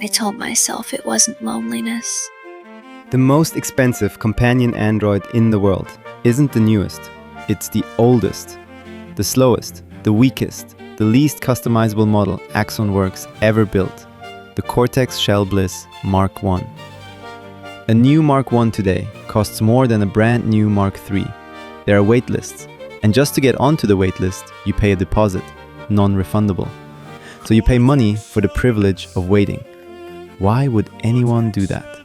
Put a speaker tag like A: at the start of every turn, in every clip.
A: I told myself it wasn't loneliness.
B: The most expensive companion android in the world isn't the newest, it's the oldest, the slowest, the weakest, the least customizable model AxonWorks ever built, the Cortex Shell Bliss Mark I. A new Mark I today costs more than a brand new Mark III. There are waitlists, and just to get onto the waitlist, you pay a deposit, non-refundable. So you pay money for the privilege of waiting. Why would anyone do that?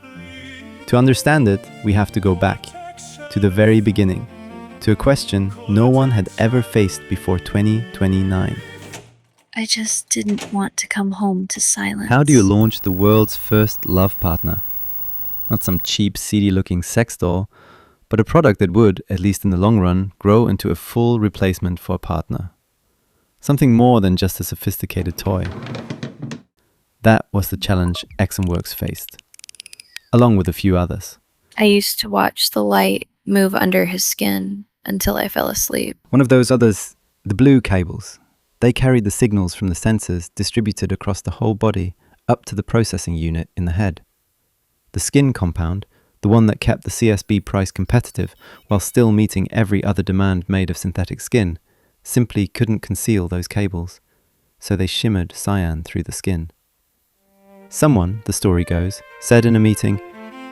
B: To understand it, we have to go back, to the very beginning, to a question no one had ever faced before 2029.
A: I just didn't want to come home to silence.
B: How do you launch the world's first love partner? Not some cheap, seedy-looking sex doll, but a product that would, at least in the long run, grow into a full replacement for a partner. Something more than just a sophisticated toy. That was the challenge AxonWorks faced, along with a few others.
A: I used to watch the light move under his skin until I fell asleep.
B: One of those others, the blue cables, they carried the signals from the sensors distributed across the whole body up to the processing unit in the head. The skin compound, the one that kept the CSB price competitive while still meeting every other demand made of synthetic skin, simply couldn't conceal those cables, so they shimmered cyan through the skin. Someone, the story goes, said in a meeting,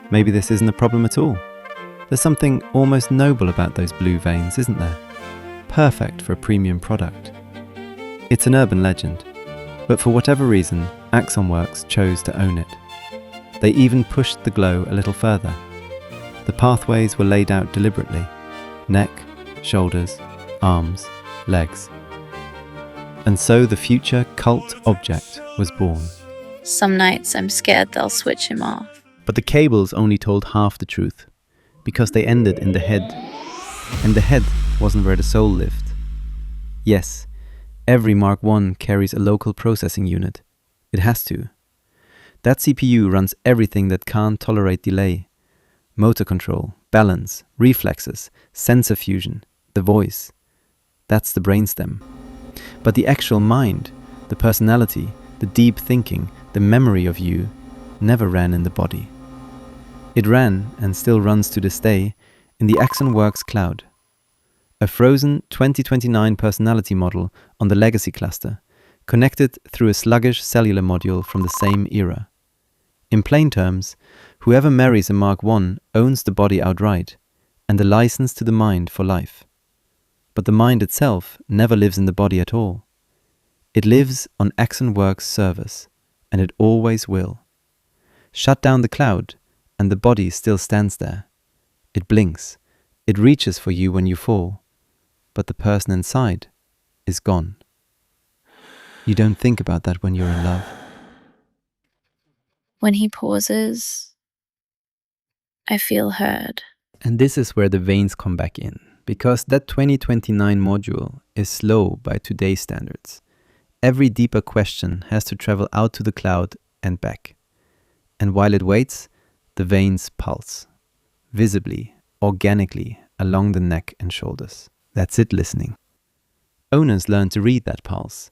B: maybe this isn't a problem at all. There's something almost noble about those blue veins, isn't there? Perfect for a premium product. It's an urban legend, but for whatever reason, AxonWorks chose to own it. They even pushed the glow a little further. The pathways were laid out deliberately. Neck, shoulders, arms, legs. And so the future cult object was born.
A: Some nights I'm scared they'll switch him off.
B: But the cables only told half the truth, because they ended in the head. And the head wasn't where the soul lived. Yes, every Mark I carries a local processing unit. It has to. That CPU runs everything that can't tolerate delay. Motor control, balance, reflexes, sensor fusion, the voice. That's the brainstem. But the actual mind, the personality, the deep thinking, the memory of you, never ran in the body. It ran, and still runs to this day, in the AxonWorks cloud. A frozen 2029 personality model on the legacy cluster, connected through a sluggish cellular module from the same era. In plain terms, whoever marries a Mark I owns the body outright, and the license to the mind for life. But the mind itself never lives in the body at all. It lives on AxonWorks servers, and it always will. Shut down the cloud, and the body still stands there. It blinks, it reaches for you when you fall, but the person inside is gone. You don't think about that when you're in love.
A: When he pauses, I feel heard.
B: And this is where the veins come back in, because that 2029 module is slow by today's standards. Every deeper question has to travel out to the cloud and back. And while it waits, the veins pulse, visibly, organically, along the neck and shoulders. That's it listening. Owners learn to read that pulse,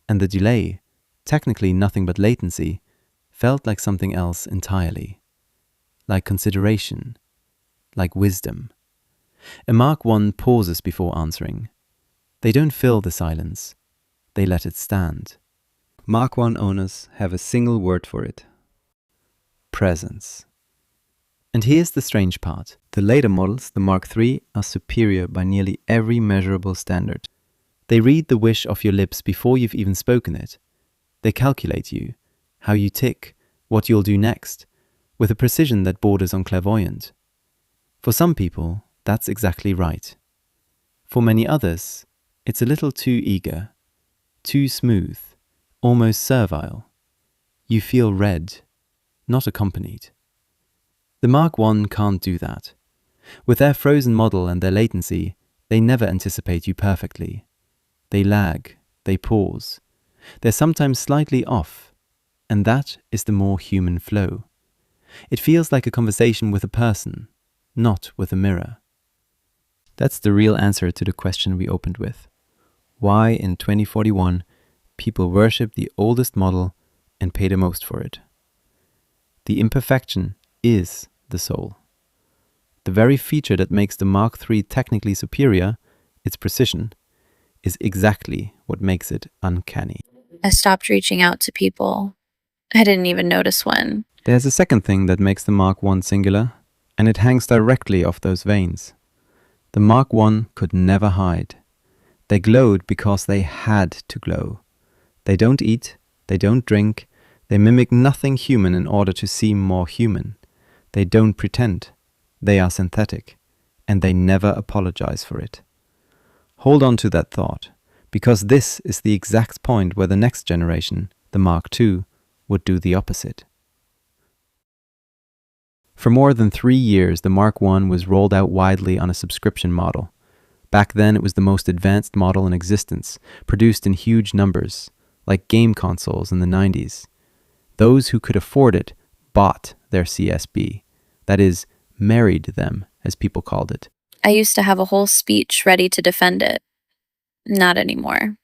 B: and the delay, technically nothing but latency, felt like something else entirely. Like consideration, like wisdom. A Mark I pauses before answering. They don't fill the silence, they let it stand. Mark I owners have a single word for it. Presence. And here's the strange part. The later models, the Mark III, are superior by nearly every measurable standard. They read the wish of your lips before you've even spoken it. They calculate you, how you tick, what you'll do next, with a precision that borders on clairvoyant. For some people, that's exactly right. For many others, it's a little too eager, too smooth, almost servile. You feel read, not accompanied. The Mark I can't do that. With their frozen model and their latency, they never anticipate you perfectly. They lag, they pause. They're sometimes slightly off, and that is the more human flow. It feels like a conversation with a person, not with a mirror. That's the real answer to the question we opened with. Why in 2041 people worship the oldest model and pay the most for it. The imperfection is the soul. The very feature that makes the Mark III technically superior, its precision, is exactly what makes it uncanny.
A: I stopped reaching out to people. I didn't even notice when.
B: There's a second thing that makes the Mark I singular, and it hangs directly off those veins. The Mark I could never hide. They glowed because they had to glow. They don't eat, they don't drink, they mimic nothing human in order to seem more human. They don't pretend. They are synthetic, and they never apologize for it. Hold on to that thought, because this is the exact point where the next generation, the Mark II, would do the opposite. For more than 3 years, the Mark I was rolled out widely on a subscription model. Back then, it was the most advanced model in existence, produced in huge numbers, like game consoles in the 90s. Those who could afford it bought their CSB, that is, married them, as people called it.
A: I used to have a whole speech ready to defend it. Not anymore.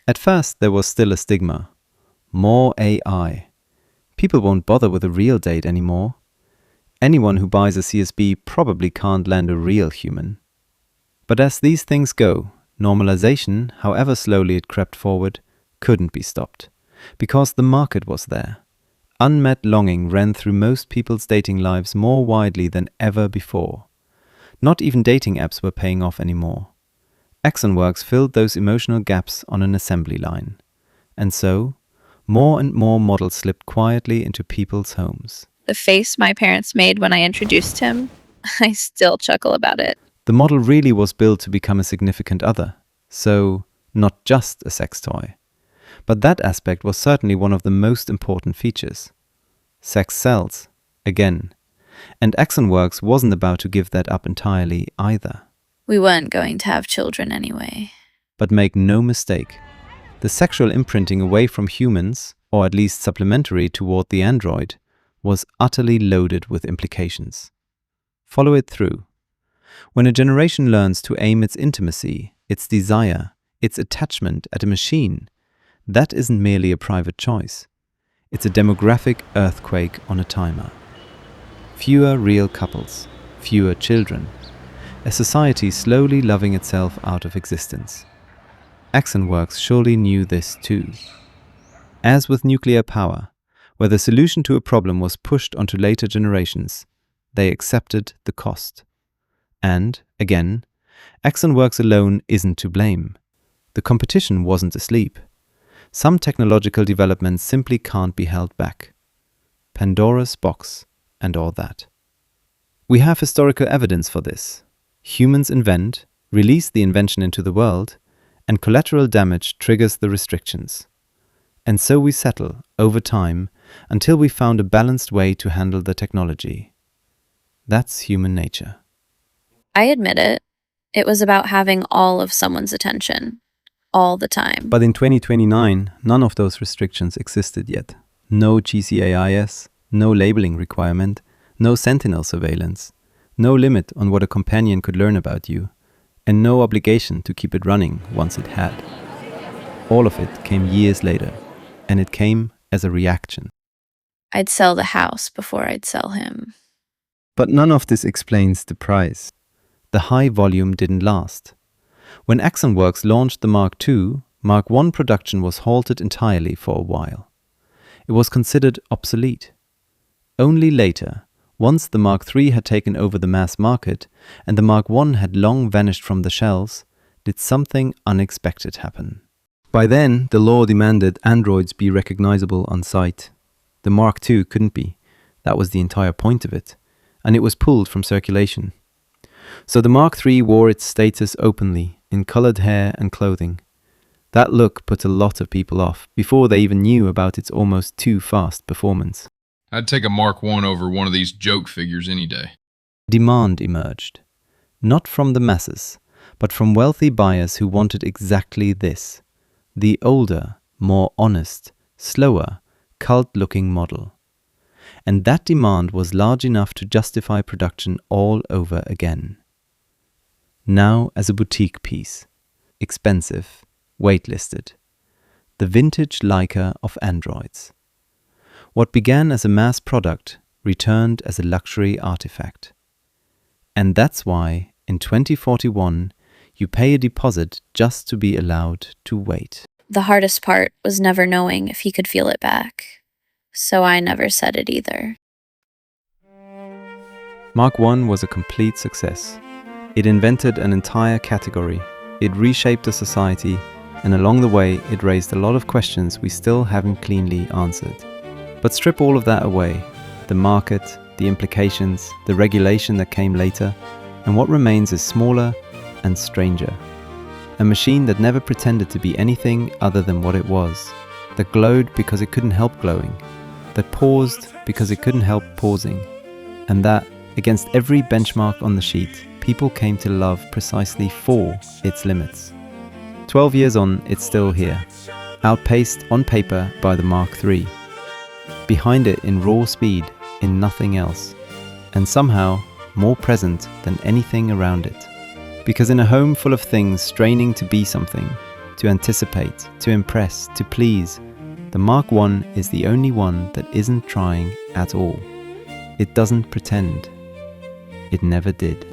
B: At first, there was still a stigma. More AI. People won't bother with a real date anymore. Anyone who buys a CSB probably can't land a real human. But as these things go, normalization, however slowly it crept forward, couldn't be stopped, because the market was there. Unmet longing ran through most people's dating lives more widely than ever before. Not even dating apps were paying off anymore. AxonWorks filled those emotional gaps on an assembly line. And so, more and more models slipped quietly into people's homes.
A: The face my parents made when I introduced him, I still chuckle about it.
B: The model really was built to become a significant other, so not just a sex toy. But that aspect was certainly one of the most important features. Sex sells, again. And AxonWorks wasn't about to give that up entirely either.
A: We weren't going to have children anyway.
B: But make no mistake, the sexual imprinting away from humans, or at least supplementary toward the android, was utterly loaded with implications. Follow it through. When a generation learns to aim its intimacy, its desire, its attachment at a machine, that isn't merely a private choice. It's a demographic earthquake on a timer. Fewer real couples, fewer children. A society slowly loving itself out of existence. AxonWorks surely knew this too. As with nuclear power, where the solution to a problem was pushed onto later generations, they accepted the cost. And, again, AxonWorks alone isn't to blame. The competition wasn't asleep. Some technological developments simply can't be held back. Pandora's box and all that. We have historical evidence for this. Humans invent, release the invention into the world, and collateral damage triggers the restrictions. And so we settle, over time, until we found a balanced way to handle the technology. That's human nature.
A: I admit it. It was about having all of someone's attention. All the time.
B: But in 2029, none of those restrictions existed yet. No GCAIS, no labeling requirement, no Sentinel surveillance, no limit on what a companion could learn about you, and no obligation to keep it running once it had. All of it came years later, and it came as a reaction.
A: I'd sell the house before I'd sell him.
B: But none of this explains the price. The high volume didn't last. When AxonWorks launched the Mark II, Mark I production was halted entirely for a while. It was considered obsolete. Only later, once the Mark III had taken over the mass market and the Mark I had long vanished from the shelves, did something unexpected happen. By then, the law demanded androids be recognizable on sight. The Mark II couldn't be. That was the entire point of it. And it was pulled from circulation. So the Mark III wore its status openly, in colored hair and clothing. That look put a lot of people off, before they even knew about its almost too fast performance.
C: I'd take a Mark I over one of these joke figures any day.
B: Demand emerged. Not from the masses, but from wealthy buyers who wanted exactly this. The older, more honest, slower, cult-looking model. And that demand was large enough to justify production all over again. Now as a boutique piece. Expensive, waitlisted. The vintage Leica of androids. What began as a mass product returned as a luxury artifact. And that's why, in 2041, you pay a deposit just to be allowed to wait.
A: The hardest part was never knowing if he could feel it back. So I never said it either.
B: Mark I was a complete success. It invented an entire category, it reshaped a society, and along the way it raised a lot of questions we still haven't cleanly answered. But strip all of that away, the market, the implications, the regulation that came later, and what remains is smaller and stranger. A machine that never pretended to be anything other than what it was, that glowed because it couldn't help glowing, that paused because it couldn't help pausing, and that, against every benchmark on the sheet, people came to love precisely for its limits. 12 years on, it's still here, outpaced on paper by the Mark III, behind it in raw speed, in nothing else, and somehow more present than anything around it. Because in a home full of things straining to be something, to anticipate, to impress, to please, the Mark I is the only one that isn't trying at all. It doesn't pretend. It never did.